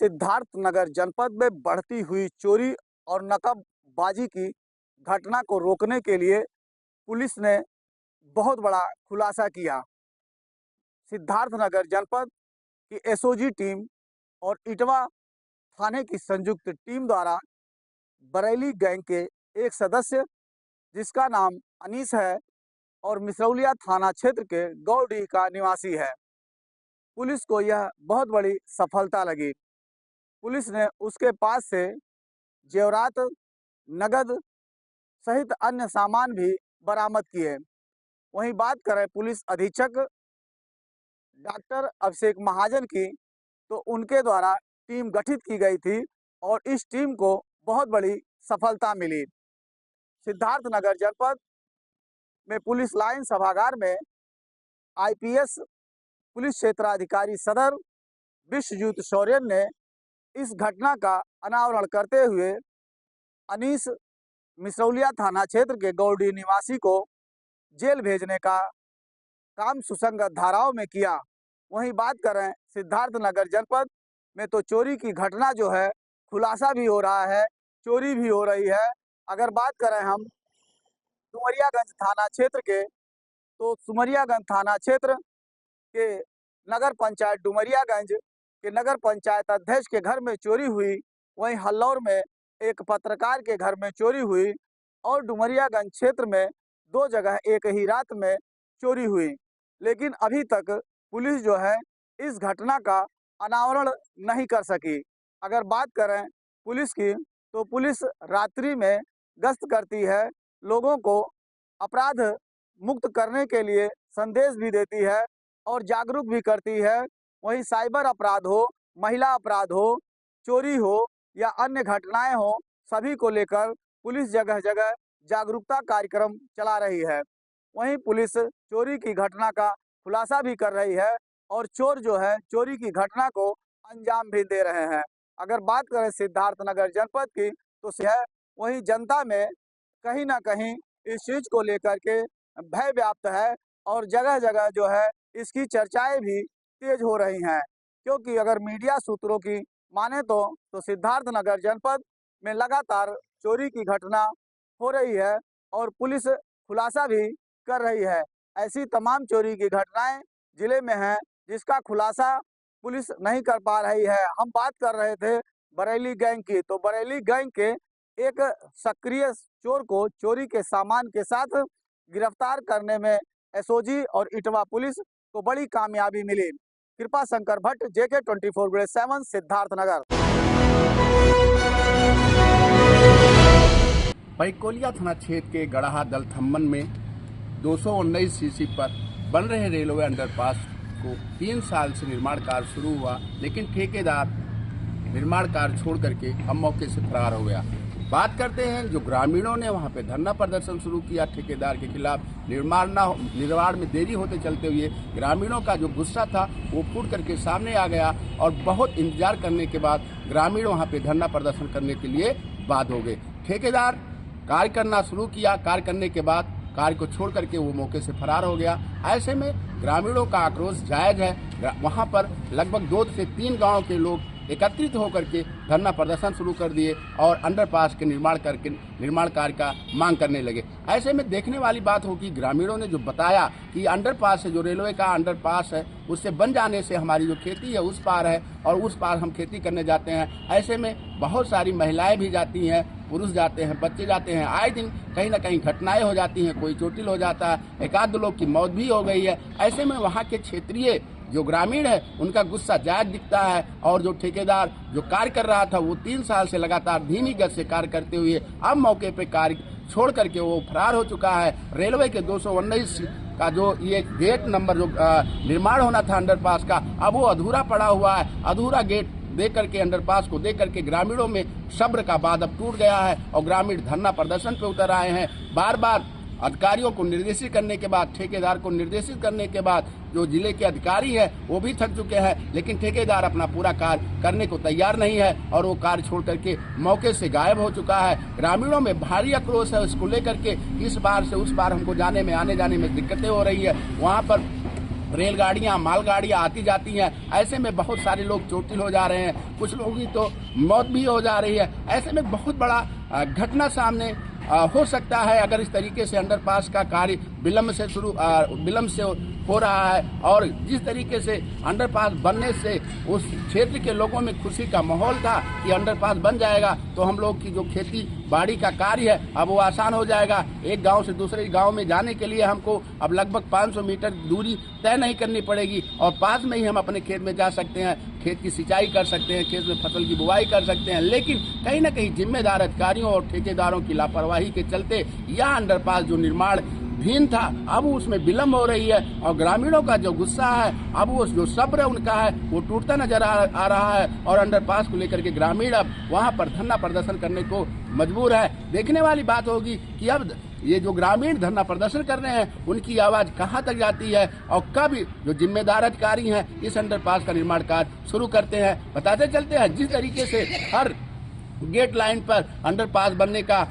सिद्धार्थनगर जनपद में बढ़ती हुई चोरी और नकबबाजी की घटना को रोकने के लिए पुलिस ने बहुत बड़ा खुलासा किया। सिद्धार्थनगर जनपद की एसओजी टीम और इटवा थाने की संयुक्त टीम द्वारा बरेली गैंग के एक सदस्य जिसका नाम अनीस है और मिसरौलिया थाना क्षेत्र के गौडीह का निवासी है, पुलिस को यह बहुत बड़ी सफलता लगी। पुलिस ने उसके पास से जेवरात, नगद सहित अन्य सामान भी बरामद किए। वहीं बात करें पुलिस अधीक्षक डॉक्टर अभिषेक महाजन की, तो उनके द्वारा टीम गठित की गई थी और इस टीम को बहुत बड़ी सफलता मिली। सिद्धार्थनगर जनपद में पुलिस लाइन सभागार में आईपीएस पुलिस क्षेत्राधिकारी सदर विश्वजीत शौर्यन ने इस घटना का अनावरण करते हुए अनीस मिसरौलिया थाना क्षेत्र के गौडीह निवासी को जेल भेजने का काम सुसंगत धाराओं में किया। वहीं बात करें सिद्धार्थनगर जनपद में तो चोरी की घटना जो है खुलासा भी हो रहा है, चोरी भी हो रही है। अगर बात करें हम डुमरियागंज थाना क्षेत्र के, तो डुमरियागंज थाना क्षेत्र के नगर पंचायत डुमरियागंज के नगर पंचायत अध्यक्ष के घर में चोरी हुई। वहीं हल्लौर में एक पत्रकार के घर में चोरी हुई और डुमरियागंज क्षेत्र में 2 जगह एक ही रात में चोरी हुई। लेकिन अभी तक पुलिस जो है इस घटना का अनावरण नहीं कर सकी। अगर बात करें पुलिस की, तो पुलिस रात्रि में गश्त करती है, लोगों को अपराध मुक्त करने के लिए संदेश भी देती है और जागरूक भी करती है। वहीं साइबर अपराध हो, महिला अपराध हो, चोरी हो या अन्य घटनाएं हो, सभी को लेकर पुलिस जगह जगह जागरूकता कार्यक्रम चला रही है। वहीं पुलिस चोरी की घटना का खुलासा भी कर रही है और चोर जो है चोरी की घटना को अंजाम भी दे रहे हैं। अगर बात करें सिद्धार्थनगर जनपद की, तो है वहीं जनता में कहीं ना कहीं इस चीज को लेकर के भय व्याप्त है और जगह जगह जो है इसकी चर्चाएं भी तेज हो रही हैं। क्योंकि अगर मीडिया सूत्रों की माने तो सिद्धार्थनगर जनपद में लगातार चोरी की घटना हो रही है और पुलिस खुलासा भी कर रही है। ऐसी तमाम चोरी की घटनाएं जिले में हैं जिसका खुलासा पुलिस नहीं कर पा रही है। हम बात कर रहे थे बरेली गैंग की, तो बरेली गैंग के एक सक्रिय चोर को चोरी के सामान के साथ गिरफ्तार करने में एसओजी और इटवा पुलिस को बड़ी कामयाबी मिली। कृपा शंकर भट्ट, JK 24/7, सिद्धार्थनगर। पैकोलिया थाना क्षेत्र के गड़हा दलथम्मन में 219 सीसी पर बन रहे रेलवे अंडरपास को 3 साल से निर्माण कार्य शुरू हुआ, लेकिन ठेकेदार निर्माण कार्य छोड़ करके अब मौके से फरार हो गया। बात करते हैं जो ग्रामीणों ने वहां पे धरना प्रदर्शन शुरू किया ठेकेदार के खिलाफ। निर्माण में देरी होते चलते हुए ग्रामीणों का जो गुस्सा था वो फूट करके सामने आ गया और बहुत इंतजार करने के बाद ग्रामीण वहां पे धरना प्रदर्शन करने के लिए बाध्य हो गए। ठेकेदार कार्य करना शुरू किया, कार्य करने के बाद कार्य को छोड़ करके वो मौके से फरार हो गया। ऐसे में ग्रामीणों का आक्रोश जायज है। वहां पर लगभग 2 से 3 गांव के लोग एकत्रित होकर के धरना प्रदर्शन शुरू कर दिए और अंडरपास के निर्माण कार्य का मांग करने लगे। ऐसे में देखने वाली बात होगी, ग्रामीणों ने जो बताया कि अंडरपास है, जो रेलवे का अंडरपास है, उससे बन जाने से हमारी जो खेती है उस पार है और उस पार हम खेती करने जाते हैं। ऐसे में बहुत सारी महिलाएं भी जाती हैं, पुरुष जाते हैं, बच्चे जाते हैं। आए दिन कहीं ना कहीं घटनाएं हो जाती हैं, कोई चोटिल हो जाता है, 1-2 लोग की मौत भी हो गई है। ऐसे में वहाँ के क्षेत्रीय जो ग्रामीण है उनका गुस्सा जायज दिखता है और जो ठेकेदार जो कार्य कर रहा था वो 3 साल से लगातार धीमी गति से कार्य करते हुए अब मौके पे कार्य छोड़ करके वो फरार हो चुका है। रेलवे के 219 का जो ये गेट नंबर जो निर्माण होना था अंडरपास का, अब वो अधूरा पड़ा हुआ है। अधूरा गेट दे करके अंडरपास को दे करके ग्रामीणों में सब्र का बांध अब टूट गया है और ग्रामीण धरना प्रदर्शन पे उतर आए हैं। बार बार अधिकारियों को निर्देशित करने के बाद, ठेकेदार को निर्देशित करने के बाद जो जिले के अधिकारी है वो भी थक चुके हैं, लेकिन ठेकेदार अपना पूरा कार्य करने को तैयार नहीं है और वो कार्य छोड़ करके मौके से गायब हो चुका है। ग्रामीणों में भारी आक्रोश है इसको लेकर के। इस बार से उस बार हमको जाने में, आने जाने में दिक्कतें हो रही है। वहाँ पर रेलगाड़ियां, मालगाड़ियां आती जाती हैं। ऐसे में बहुत सारे लोग चोटिल हो जा रहे हैं, कुछ लोगों की तो मौत भी हो जा रही है। ऐसे में बहुत बड़ा घटना सामने हो सकता है अगर इस तरीके से अंडरपास का कार्य विलम्ब से हो रहा है। और जिस तरीके से अंडरपास बनने से उस क्षेत्र के लोगों में खुशी का माहौल था कि अंडरपास बन जाएगा तो हम लोग की जो खेती बाड़ी का कार्य है अब वो आसान हो जाएगा। एक गांव से दूसरे गांव में जाने के लिए हमको अब लगभग 500 मीटर दूरी तय नहीं करनी पड़ेगी और पास में ही हम अपने खेत में जा सकते हैं, खेत की सिंचाई कर सकते हैं, खेत में फसल की बुआई कर सकते हैं। लेकिन कहीं ना कहीं जिम्मेदार अधिकारियों और ठेकेदारों की लापरवाही के चलते यह अंडरपास जो निर्माण धीन था अब उसमें विलम्ब हो रही है और ग्रामीणों का जो गुस्सा है अब वो जो सब्र उनका है वो टूटता नजर आ रहा है और अंडरपास को लेकर के ग्रामीण अब वहां पर धरना प्रदर्शन करने को मजबूर है। देखने वाली बात होगी कि अब ये जो ग्रामीण धरना प्रदर्शन कर रहे हैं उनकी आवाज कहां तक जाती है और कब जो जिम्मेदार अधिकारी हैं इस अंडरपास का निर्माण कार्य शुरू करते हैं। बताते चलते हैं जिस तरीके से हर गेट लाइन पर अंडरपास बनने का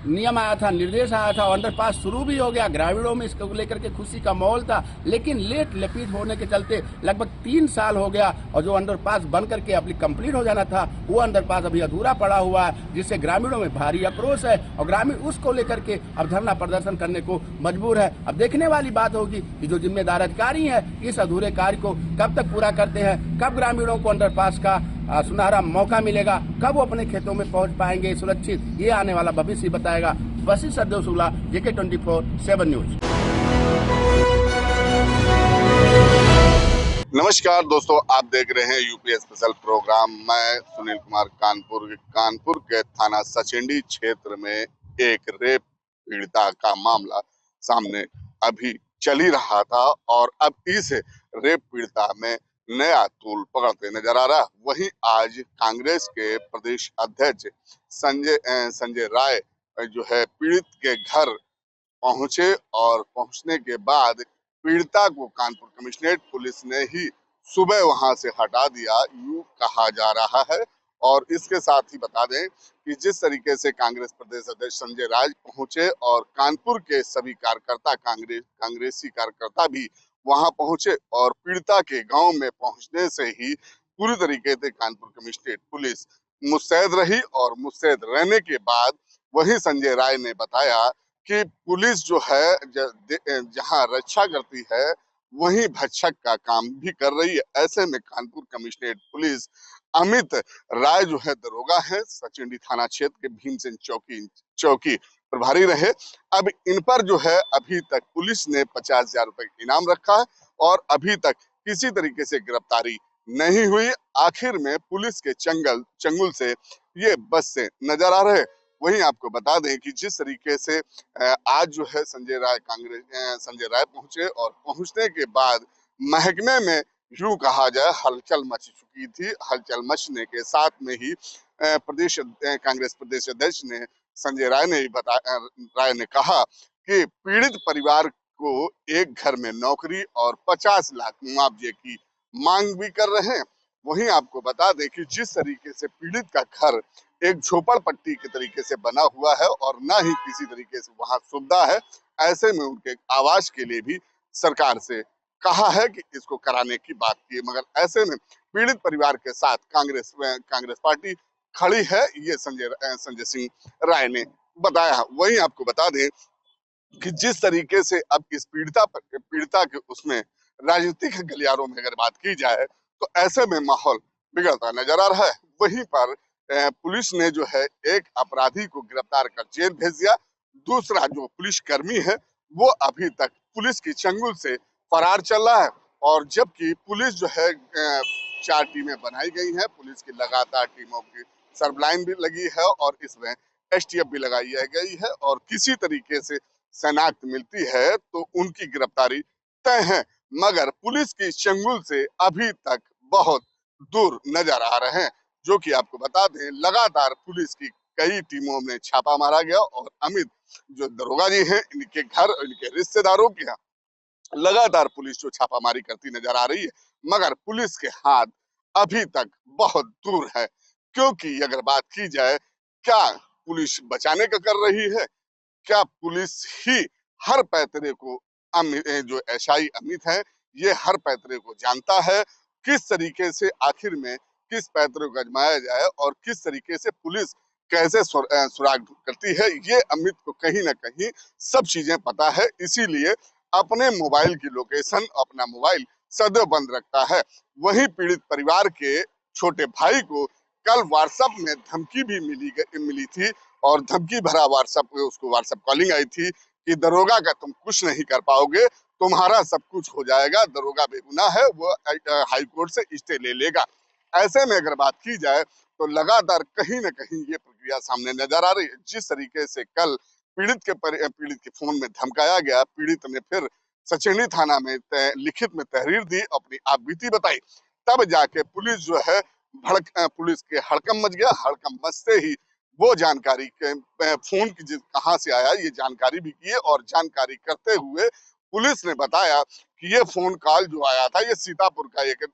नियम आया था, निर्देश आया था, अंडरपास शुरू भी हो गया, ग्रामीणों में इसको लेकर के खुशी का माहौल था। लेकिन लेट लपीट होने के चलते लगभग 3 साल हो गया और जो अंडरपास बन करके अभी कंप्लीट हो जाना था वो अंडरपास अभी अधूरा पड़ा हुआ है, जिससे ग्रामीणों में भारी आक्रोश है और ग्रामीण उसको लेकर के अब धरना प्रदर्शन करने को मजबूर है। अब देखने वाली बात होगी कि जो जिम्मेदार अधिकारी है इस अधूरे कार्य को कब तक पूरा करते हैं, कब ग्रामीणों को अंडरपास का सुनहरा मौका मिलेगा, कब वो अपने खेतों में पहुंच पाएंगे सुरक्षित, ये आने वाला भविष्य बताएगा। Waseem Sardev Shukla, JK 24/7 news. नमस्कार दोस्तों, आप देख रहे हैं यूपी स्पेशल प्रोग्राम। मैं सुनील कुमार कानपुर के थाना सचिंडी क्षेत्र में एक रेप पीड़िता का मामला सामने अभी चल ही रहा था और अब इस रेप पीड़िता में नया तूल पकड़ते नजर आ रहा। वहीं आज कांग्रेस के प्रदेश अध्यक्ष संजय राय जो है पीड़ित के घर पहुंचे और पहुंचने के बाद पीड़िता को कानपुर कमिश्नरेट पुलिस ने ही सुबह वहां से हटा दिया, यूं कहा जा रहा है। और इसके साथ ही बता दें कि जिस तरीके से कांग्रेस प्रदेश अध्यक्ष संजय राय पहुंचे और कानपुर के सभी कार्यकर्ता कांग्रेसी कार्यकर्ता भी वहां पहुंचे और पीड़िता के गांव में पहुंचने से ही पूरी तरीके से कानपुर कमिश्नरेट पुलिस मुस्तैद रही और मुस्तैद रहने के बाद वही संजय राय ने बताया कि पुलिस जो है जहां रक्षा करती है वहीं भक्षक का काम भी कर रही है। ऐसे में कानपुर कमिश्नरेट पुलिस अमित राय जो है दरोगा है, सचिंडी थाना क्षेत्र के भीमसेन चौकी प्रभारी रहे। अब इन पर जो है अभी तक पुलिस ने 50,000 रुपए इनाम रखा है और अभी तक किसी तरीके से गिरफ्तारी नहीं हुई। आखिर में पुलिस के चंगुल से ये बच से नजर आ रहे। वहीं आपको बता दें कि जिस तरीके से आज जो है संजय राय पहुंचे और पहुंचने के बाद महकमे में यूं कहा जाए हलचल मच चुकी थी। हलचल मचने के साथ में ही कांग्रेस प्रदेश अध्यक्ष ने संजय राय ने कहा कि पीड़ित परिवार को एक घर में नौकरी और 50 लाख मुआवजे की मांग भी कर रहे हैं। वहीं आपको बता दें कि जिस तरीके से पीड़ित का घर एक झोपड़पट्टी के तरीके से बना हुआ है और ना ही किसी तरीके से वहां सुविधा है, ऐसे में उनके आवास के लिए भी सरकार से कहा है कि इसको कराने की बात की। मगर ऐसे में पीड़ित परिवार के साथ कांग्रेस पार्टी खड़ी है, ये संजय सिंह राय ने बताया। वहीं आपको बता दें कि जिस तरीके से अब इस पीड़िता के उसमें राजनीतिक गलियारों में अगर बात की जाए तो ऐसे में माहौल बिगड़ता नजर आ रहा है। वहीं पर पुलिस ने जो है एक अपराधी को गिरफ्तार कर जेल भेज दिया। दूसरा जो पुलिस कर्मी है वो अभी तक पुलिस की चंगुल से फरार चल रहा है। और जबकि पुलिस जो है 4 टीमें बनाई गई हैं, पुलिस की लगातार टीमों की सर्वलाइन भी लगी है और इसमें STF भी लगाई गई है और किसी तरीके से शनाख्त मिलती है तो उनकी गिरफ्तारी तय है। मगर पुलिस की चंगुल से अभी तक बहुत दूर नजर आ रहे हैं। जो कि आपको बता दें लगातार पुलिस की कई टीमों में छापा मारा गया और अमित जो दरोगा जी हैं इनके घर इनके रिश्तेदारों के यहाँ लगातार पुलिस जो छापामारी करती नजर आ रही है। मगर पुलिस के हाथ अभी तक बहुत दूर है, क्योंकि अगर बात की जाए क्या पुलिस बचाने का कर रही है, क्या पुलिस ही हर पैतरे को जो एसआई अमित है, ये हर पैतरे को जानता है। किस तरीके से आखिर में किस पैतरे को आजमाया जाए और किस तरीके से पुलिस कैसे सुराग करती है, ये अमित को कहीं ना कहीं सब चीजें पता है। इसीलिए अपने मोबाइल की लोकेशन, अपना मोबाइल सदैव बंद रखता है। वहीं पीड़ित परिवार के छोटे भाई को कल व्हाट्सएप में धमकी भी मिली थी और धमकी भरा उसको व्हाट्सएप कॉलिंग आई थी कि दरोगा का तुम कुछ नहीं कर पाओगे, तुम्हारा सब कुछ हो जाएगा, दरोगा बेगुनाह है, वो हाई कोर्ट से स्टे ले लेगा। ऐसे में अगर बात की जाए तो लगातार कहीं ना कहीं ये प्रक्रिया सामने नजर आ रही है। जिस तरीके से कल पीड़ित के फोन में धमकाया गया, पीड़ित ने फिर सचेंडी थाना में लिखित में तहरीर दी, अपनी आपबीती बताई, तब जाके पुलिस जो है पुलिस के हड़कम मच गया। हड़कम मचते ही वो जानकारी के फोन की कहाँ से आया ये जानकारी भी की और जानकारी करते हुए पुलिस ने बताया कि ये फोन कॉल जो आया था ये सीतापुर का एक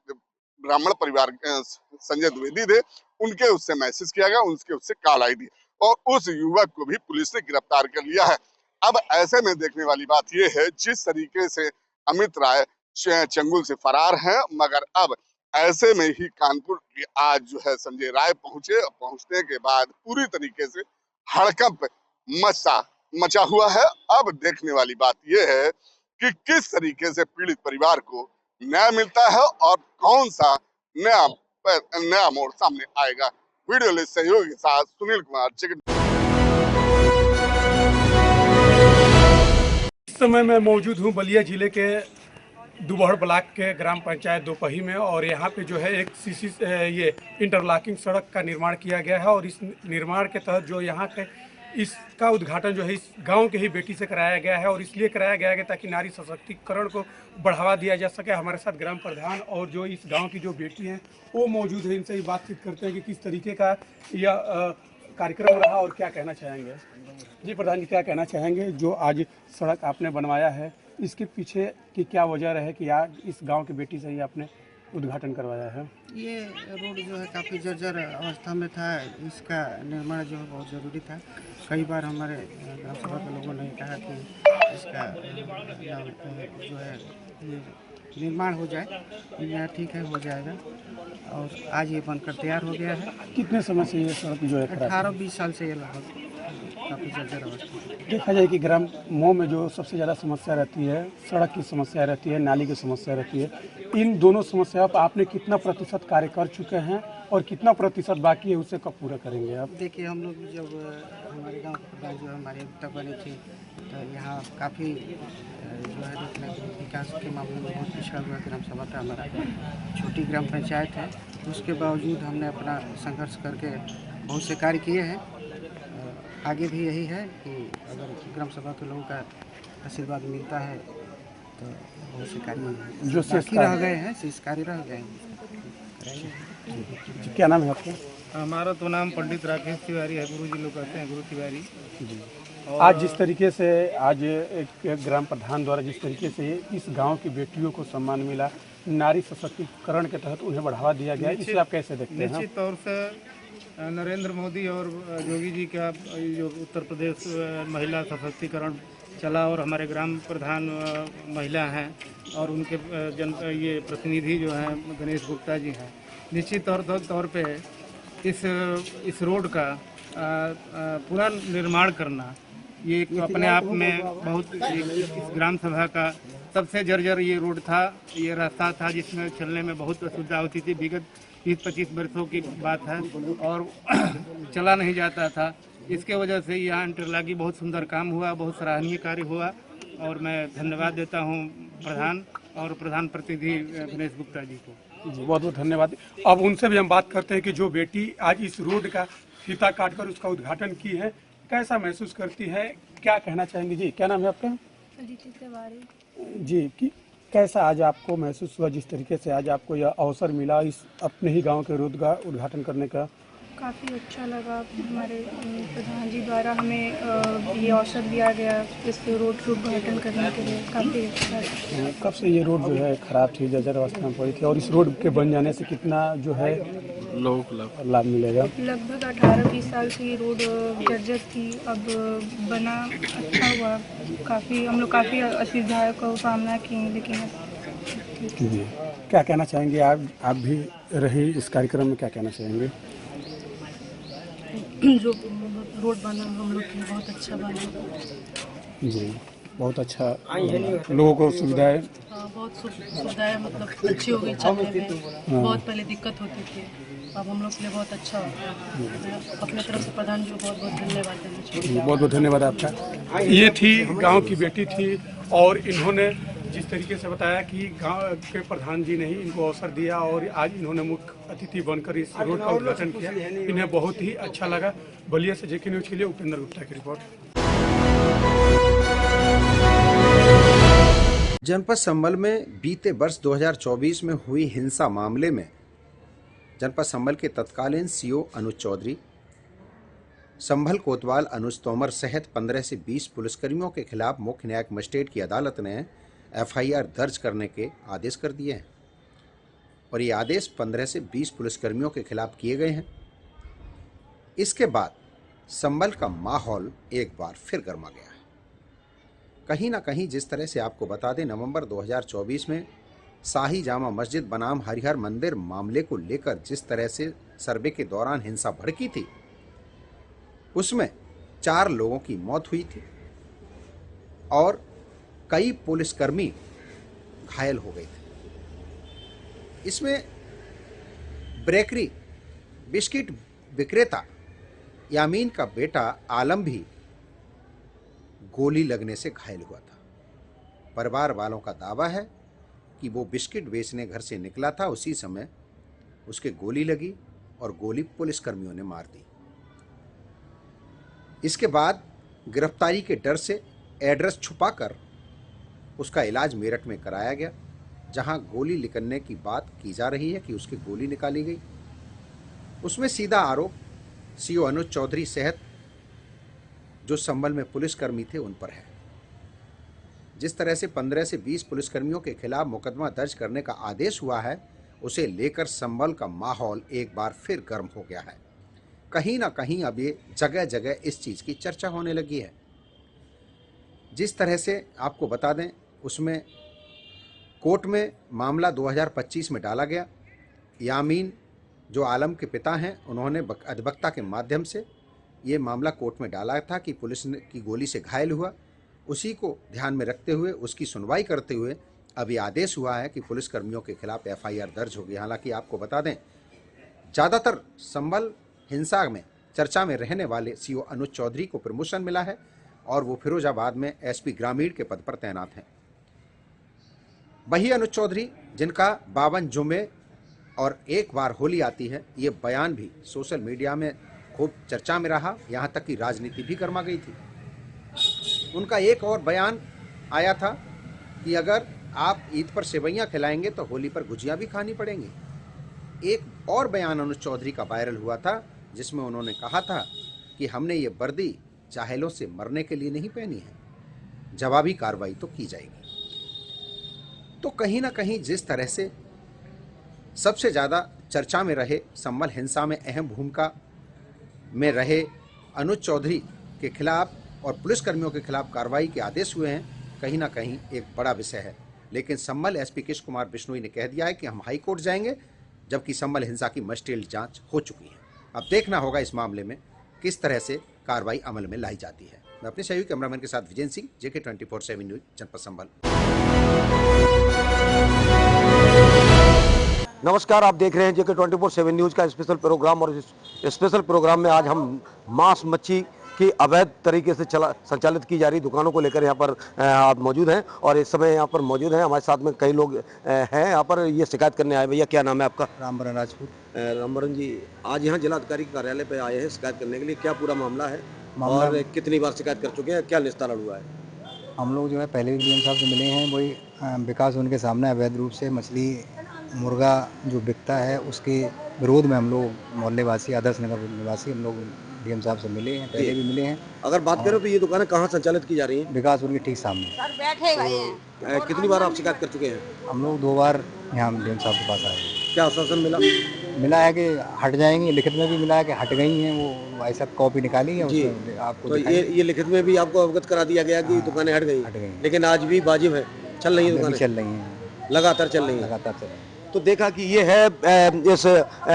ब्राह्मण परिवार संजय द्विवेदी थे, उनके उससे मैसेज किया गया, उनके उससे कॉल आई थी और उस युवक को भी पुलिस ने गिरफ्तार कर लिया है। अब ऐसे में देखने वाली बात यह है, जिस तरीके से अमित राय चंगुल से फरार हैं, मगर अब ऐसे में ही कानपुर आज जो है संजय राय पहुंचने के बाद पूरी तरीके से हड़कंप मचा हुआ है। अब देखने वाली बात यह है कि किस तरीके से पीड़ित परिवार को न्याय मिलता है और कौन सा नया मोड़ सामने आएगा। वीडियो ले सहयोगी के साथ सुनील कुमार। इस समय मैं मौजूद हूं बलिया जिले के दुबहड़ ब्लॉक के ग्राम पंचायत दोपही में और यहाँ पे जो है एक ये इंटरलॉकिंग सड़क का निर्माण किया गया है और इस निर्माण के तहत जो यहाँ के इसका उद्घाटन जो है इस गांव के ही बेटी से कराया गया है और इसलिए कराया गया है ताकि नारी सशक्तिकरण को बढ़ावा दिया जा सके। हमारे साथ ग्राम प्रधान और जो इस गांव की जो बेटी हैं वो मौजूद है, इनसे ही बातचीत करते हैं कि किस तरीके का यह कार्यक्रम रहा और क्या कहना चाहेंगे। जी प्रधान जी, क्या कहना चाहेंगे जो आज सड़क आपने बनवाया है, इसके पीछे की क्या वजह रहे कि आज इस गांव की बेटी से ही आपने उद्घाटन करवाया है? ये रोड जो है काफ़ी जर्जर अवस्था में था, इसका निर्माण जो है बहुत ज़रूरी था। कई बार हमारे ग्राम सभा के लोगों ने कहा कि इसका जो है ये निर्माण हो जाए, या ठीक है हो जाएगा और आज ये बनकर तैयार हो गया है। कितने समय से ये सड़क जो है 18-20 साल से ये लगभग काफ़ी जर्जर अवस्था। देखा जाए कि ग्रामों में जो सबसे ज़्यादा समस्या रहती है, सड़क की समस्या रहती है, नाली की समस्या रहती है, इन दोनों समस्याओं पर आपने कितना प्रतिशत कार्य कर चुके हैं और कितना प्रतिशत बाकी है, उसे कब पूरा करेंगे आप? देखिए, हम लोग जब हमारे गांव के प्रधान जो हमारे तब बने थे तो यहाँ काफ़ी जो है विकास के मामले में बहुत पिछड़ा हुआ ग्राम सभा था। हमारा छोटी ग्राम पंचायत है, उसके बावजूद हमने अपना संघर्ष करके बहुत से कार्य किए हैं। आगे भी यही है कि अगर ग्राम सभा के लोगों का आशीर्वाद मिलता है तो बहुत से कार्य जो शेष रह गए हैं, शेष कार्य रह गए हैं। क्या नाम है आपका? हमारा तो नाम पंडित राकेश तिवारी है, गुरु जी लोग कहते हैं, गुरु तिवारी जी। आज जिस तरीके से आज एक ग्राम प्रधान द्वारा जिस तरीके से इस गांव की बेटियों को सम्मान मिला, नारी सशक्तिकरण के तहत उन्हें बढ़ावा दिया गया, इसे आप कैसे देखते हैं? निश्चित तौर से नरेंद्र मोदी और योगी जी का जो उत्तर प्रदेश महिला सशक्तिकरण चला और हमारे ग्राम प्रधान महिला हैं और उनके ये प्रतिनिधि जो हैं गणेश गुप्ता जी हैं। निश्चित तौर पे इस रोड का पूरा निर्माण करना ये अपने आप में बहुत इस ग्राम सभा का सबसे जर्जर ये रोड था, ये रास्ता था जिसमें चलने में बहुत असुविधा होती थी। विगत 20-25 वर्षों की बात है और चला नहीं जाता था। इसके वजह से यहाँ इंटरलॉकिंग बहुत सुंदर काम हुआ, बहुत सराहनीय कार्य हुआ और मैं धन्यवाद देता हूँ प्रधान और प्रधान प्रतिनिधि गणेश गुप्ता जी को। जी बहुत बहुत धन्यवाद। अब उनसे भी हम बात करते हैं कि जो बेटी आज इस रोड का फीता काटकर उसका उद्घाटन की है, कैसा महसूस करती है, क्या कहना चाहेंगे? जी क्या नाम है आपका? अदिति तिवारी। जी कि कैसा आज आपको महसूस हुआ जिस तरीके से आज आपको यह अवसर मिला इस अपने ही गांव के रोड का उद्घाटन करने का? काफ़ी अच्छा लगा। हमारे प्रधान जी द्वारा हमें ये अवसर दिया गया इस रोड के उद्घाटन करने के लिए, काफ़ी अच्छा था। कब से ये रोड जो है खराब थी, जर्जर अवस्था में पड़ी थी, और इस रोड के बन जाने से कितना जो है लोगों को लाभ मिलेगा? लगभग 18-20 साल से ये रोड जर्जर थी, अब बना अच्छा हुआ। काफ़ी हम लोग काफ़ी असुविधाओं का सामना किए, लेकिन जी, क्या कहना चाहेंगे आप भी रही इस कार्यक्रम में, क्या कहना चाहेंगे? जो रोड बना हम लोग के लिए बहुत अच्छा बना। जी, बहुत अच्छा, लोगों को सुविधाएं, बहुत सुविधाएं मतलब अच्छी हो गई चलने में। बहुत पहले दिक्कत होती थी, अब हम लोग के लिए बहुत अच्छा होगा। मैं अपने तरफ से प्रधान जी को बहुत बहुत धन्यवाद देना चाहूँगी। बहुत बहुत धन्यवाद आपका। ये थी गांव की बेटी थी, और इन्होंने जिस तरीके से बताया कि गांव के प्रधान जी ने ही इनको अवसर दिया और आज इन्होंने मुख्य अतिथि बनकर इस रोड का उद्घाटन किया। इन्हें बहुत ही अच्छा लगा। बलिया से जेके न्यूज के लिए उपेंद्र गुप्ता की रिपोर्ट। जनपद संभल में बीते वर्ष 2024 में हुई हिंसा मामले में जनपद संभल के तत्कालीन सीओ अनुज चौधरी, संभल कोतवाल अनुज तोमर सहित 15 से 20 पुलिसकर्मियों के खिलाफ मुख्य न्यायिक मजिस्ट्रेट की अदालत ने एफआईआर दर्ज करने के आदेश कर दिए हैं और ये आदेश 15 से 20 पुलिसकर्मियों के खिलाफ किए गए हैं। इसके बाद संभल का माहौल एक बार फिर गर्मा गया है। कहीं ना कहीं जिस तरह से आपको बता दें, नवंबर 2024 में शाही जामा मस्जिद बनाम हरिहर मंदिर मामले को लेकर जिस तरह से सर्वे के दौरान हिंसा भड़की थी, उसमें 4 लोगों की मौत हुई थी और कई पुलिसकर्मी घायल हो गए थे। इसमें बेकरी बिस्किट विक्रेता यामीन का बेटा आलम भी गोली लगने से घायल हुआ था। परिवार वालों का दावा है कि वो बिस्किट बेचने घर से निकला था, उसी समय उसके गोली लगी और गोली पुलिसकर्मियों ने मार दी। इसके बाद गिरफ्तारी के डर से एड्रेस छुपाकर उसका इलाज मेरठ में कराया गया, जहां गोली निकलने की बात की जा रही है कि उसकी गोली निकाली गई। उसमें सीधा आरोप सीओ अनुज चौधरी सहित जो संभल में पुलिसकर्मी थे उन पर है। जिस तरह से 15 से 20 पुलिसकर्मियों के खिलाफ मुकदमा दर्ज करने का आदेश हुआ है, उसे लेकर संभल का माहौल एक बार फिर गर्म हो गया है। कहीं ना कहीं अब ये जगह जगह इस चीज़ की चर्चा होने लगी है। जिस तरह से आपको बता दें, उसमें कोर्ट में मामला 2025 में डाला गया। यामीन जो आलम के पिता हैं, उन्होंने अधिवक्ता के माध्यम से ये मामला कोर्ट में डाला था कि पुलिस की गोली से घायल हुआ। उसी को ध्यान में रखते हुए उसकी सुनवाई करते हुए अब ये आदेश हुआ है कि पुलिसकर्मियों के खिलाफ एफआईआर दर्ज होगी। हालांकि आपको बता दें, ज़्यादातर संभल हिंसा में चर्चा में रहने वाले सीओ अनुज चौधरी को प्रमोशन मिला है और वो फिरोजाबाद में एसपी ग्रामीण के पद पर तैनात हैं। वही अनुज चौधरी, जिनका 52 जुमे और एक बार होली आती है, ये बयान भी सोशल मीडिया में खूब चर्चा में रहा, यहाँ तक कि राजनीति भी गर्मा गई थी। उनका एक और बयान आया था कि अगर आप ईद पर सेवैयाँ खिलाएंगे तो होली पर गुजिया भी खानी पड़ेंगी। एक और बयान अनुज चौधरी का वायरल हुआ था, जिसमें उन्होंने कहा था कि हमने ये वर्दी जाहिलों से मरने के लिए नहीं पहनी है, जवाबी कार्रवाई तो की जाएगी। तो कहीं ना कहीं जिस तरह से सबसे ज़्यादा चर्चा में रहे, संभल हिंसा में अहम भूमिका में रहे अनुज चौधरी के खिलाफ और पुलिसकर्मियों के खिलाफ कार्रवाई के आदेश हुए हैं, कहीं ना कहीं एक बड़ा विषय है। लेकिन संभल एसपी कृष्ण कुमार बिश्नोई ने कह दिया है कि हम हाई कोर्ट जाएंगे, जबकि संभल हिंसा की मजिस्ट्रेट जांच हो चुकी है। अब देखना होगा इस मामले में किस तरह से कार्रवाई अमल में लाई जाती है। मैं अपने सहयोगी कैमरामैन के साथ विजय सिंह, जेके 24/7 न्यूज, जनपद संभल। नमस्कार, आप देख रहे हैं जेके 24/7 न्यूज का स्पेशल प्रोग्राम, और इस स्पेशल प्रोग्राम में आज हम मांस मच्छी की अवैध तरीके से संचालित की जा रही दुकानों को लेकर यहाँ पर आप मौजूद हैं। और इस समय यहाँ पर मौजूद हैं, हमारे साथ में कई लोग हैं यहाँ पर, ये शिकायत करने आए। भैया, क्या नाम है आपका? रामबरन राजपूत। रामबरन जी, आज यहाँ जिला अधिकारी कार्यालय पे आए हैं शिकायत करने के लिए, क्या पूरा मामला है और कितनी बार शिकायत कर चुके हैं, क्या निस्तारण हुआ है? हम लोग जो है पहले भी डीएम साहब से मिले हैं, वही विकास उनके सामने अवैध रूप से मछली मुर्गा जो बिकता है उसके विरोध में हम लोग मोहल्ले वासी, आदर्श नगर निवासी, हम लोग डीएम साहब से मिले हैं, पहले भी मिले हैं। अगर बात करें तो ये दुकानें कहाँ संचालित की जा रही हैं? विकासपुर के ठीक सामने। कितनी बार आप शिकायत कर चुके हैं? हम लोग 2 बार यहाँ डीएम साहब के पास आए हैं। क्या आश्वासन मिला? मिला है कि हट जाएंगी, लिखित में भी मिला है कि हट गई हैं, वो भाई साहब कॉपी निकाली है जी। उसमें आपको तो दिखाएंगे। ये लिखित में भी आपको अवगत करा दिया गया कि दुकानें हट गई, लेकिन आज भी वाजिब है, चल रही है अभी दुकानें, चल रही हैं, लगातार चल रही है। लगातार चल रही हैं। तो देखा कि ये है इस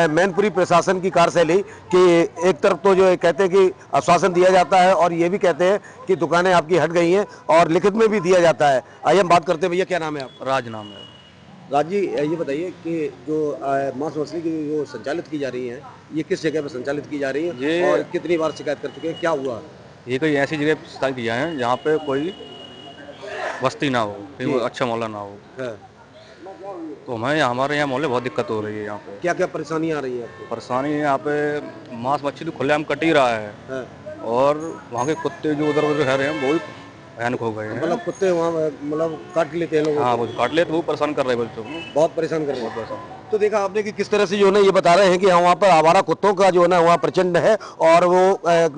मैनपुरी प्रशासन की कार्यशैली कि एक तरफ तो जो कहते हैं कि आश्वासन दिया जाता है और ये भी कहते हैं कि दुकानें आपकी हट गई हैं और लिखित में भी दिया जाता है। आइए हम बात करते हैं। भैया क्या नाम है आपका? राज नाम है। राज जी, ये बताइए कि जो मांस मछली की जो संचालित की जा रही है, ये किस जगह पर संचालित की जा रही है ये और कितनी बार शिकायत कर चुके हैं, क्या हुआ? ये कोई ऐसी जगह पर स्थापित किया है जहाँ पे कोई बस्ती ना हो, कहीं वो अच्छा मोहल्ला ना हो। तो हमें हमारे यहाँ मोहल्ले बहुत दिक्कत हो रही है। यहाँ पे क्या क्या परेशानी आ रही है आपको? परेशानी है यहाँ पे मांस मच्छी तो खुलेआम कट ही रहा है और वहाँ के कुत्ते जो उधर उधर रह रहे हैं वो भी भयानक हो गए हैं। मतलब कुत्ते वहाँ मतलब काट लेते हैं लोग? हाँ, वो काट लेते, वो परेशान कर रहे हैं बच्चों को, बहुत परेशान कर रहे हैं। तो देखा आपने कि किस तरह से जो है ना ये बता रहे हैं कि वहाँ पर आवारा कुत्तों का जो है ना वहाँ प्रचंड है और वो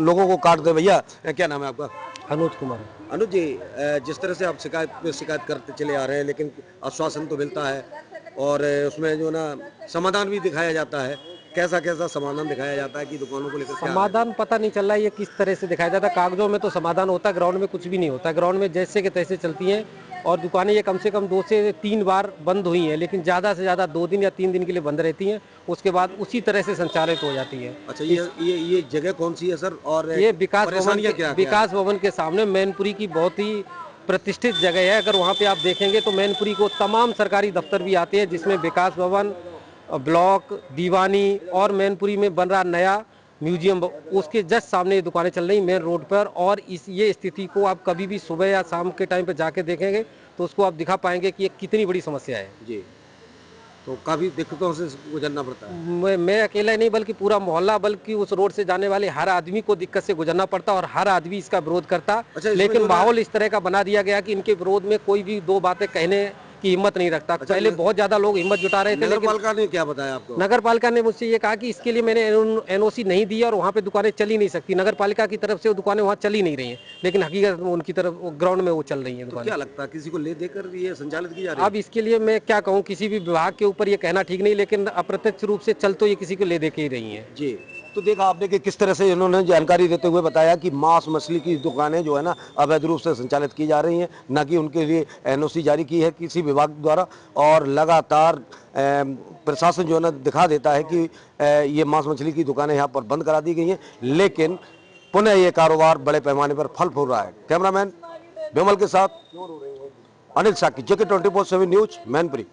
लोगों को काट दे। भैया क्या नाम है आपका? अनुज कुमार। अनुज जी, जिस तरह से आप शिकायत पे शिकायत करते चले आ रहे हैं, लेकिन आश्वासन तो मिलता है और उसमें जो ना समाधान भी दिखाया जाता है, कैसा कैसा समाधान दिखाया जाता है कि दुकानों को लेकर क्या है? समाधान पता नहीं चल रहा है ये किस तरह से दिखाया जाता है। कागजों में तो समाधान होता है, ग्राउंड में कुछ भी नहीं होता। ग्राउंड में जैसे के तैसे चलती हैं और दुकानें ये कम से कम 2 से 3 बार बंद हुई हैं, लेकिन ज़्यादा से ज़्यादा 2 दिन या 3 दिन के लिए बंद रहती हैं, उसके बाद उसी तरह से संचालित हो जाती है। अच्छा, ये जगह कौन सी है सर? और ये विकास भवन के सामने मैनपुरी की बहुत ही प्रतिष्ठित जगह है। अगर वहाँ पे आप देखेंगे तो मैनपुरी को तमाम सरकारी दफ्तर भी आते हैं, जिसमें विकास भवन, ब्लॉक, दीवानी और मैनपुरी में बन रहा नया म्यूजियम, उसके जस्ट सामने ये दुकानें चल रही मेन रोड पर। और ये स्थिति को आप कभी भी सुबह या शाम के टाइम पे जाके देखेंगे तो उसको आप दिखा पाएंगे कि ये कितनी बड़ी समस्या है जी। तो काफ़ी दिक्कतों से गुजरना पड़ता है। मैं अकेला नहीं बल्कि पूरा मोहल्ला, बल्कि उस रोड से जाने वाले हर आदमी को दिक्कत से गुजरना पड़ता और हर आदमी इसका विरोध करता। लेकिन माहौल इस तरह का बना दिया गया कि इनके विरोध में कोई भी 2 बातें कहने की हिम्मत नहीं रखता। पहले बहुत ज्यादा लोग हिम्मत जुटा रहे थे। नगर पालिका ने क्या बताया आपको? नगर पालिका ने मुझसे ये कहा कि इसके लिए मैंने एनओसी नहीं दी और वहाँ पे दुकानें चल ही नहीं सकती। नगर पालिका की तरफ से वो दुकानें वहाँ चल ही नहीं रही हैं, लेकिन हकीकत में उनकी तरफ ग्राउंड में वो चल रही हैं। तो क्या लगता है किसी को ले देकर ये संचालित की जा रही है? अब इसके लिए मैं क्या कहूँ, किसी भी विभाग के ऊपर ये कहना ठीक नहीं, लेकिन अप्रत्यक्ष रूप से चल तो ये किसी को ले दे के ही रही है जी। तो देखा आपने कि किस तरह से इन्होंने जानकारी देते हुए बताया कि मांस मछली की दुकानें जो है ना अवैध रूप से संचालित की जा रही हैं, न कि उनके लिए एनओसी जारी की है किसी विभाग द्वारा। और लगातार प्रशासन जो है ना दिखा देता है कि ये मांस मछली की दुकानें यहाँ पर बंद करा दी गई हैं, लेकिन पुनः ये कारोबार बड़े पैमाने पर फल फूल रहा है। कैमरामैन विमल के साथ अनिल साकी, JK 24/7 न्यूज, मैनपुरी।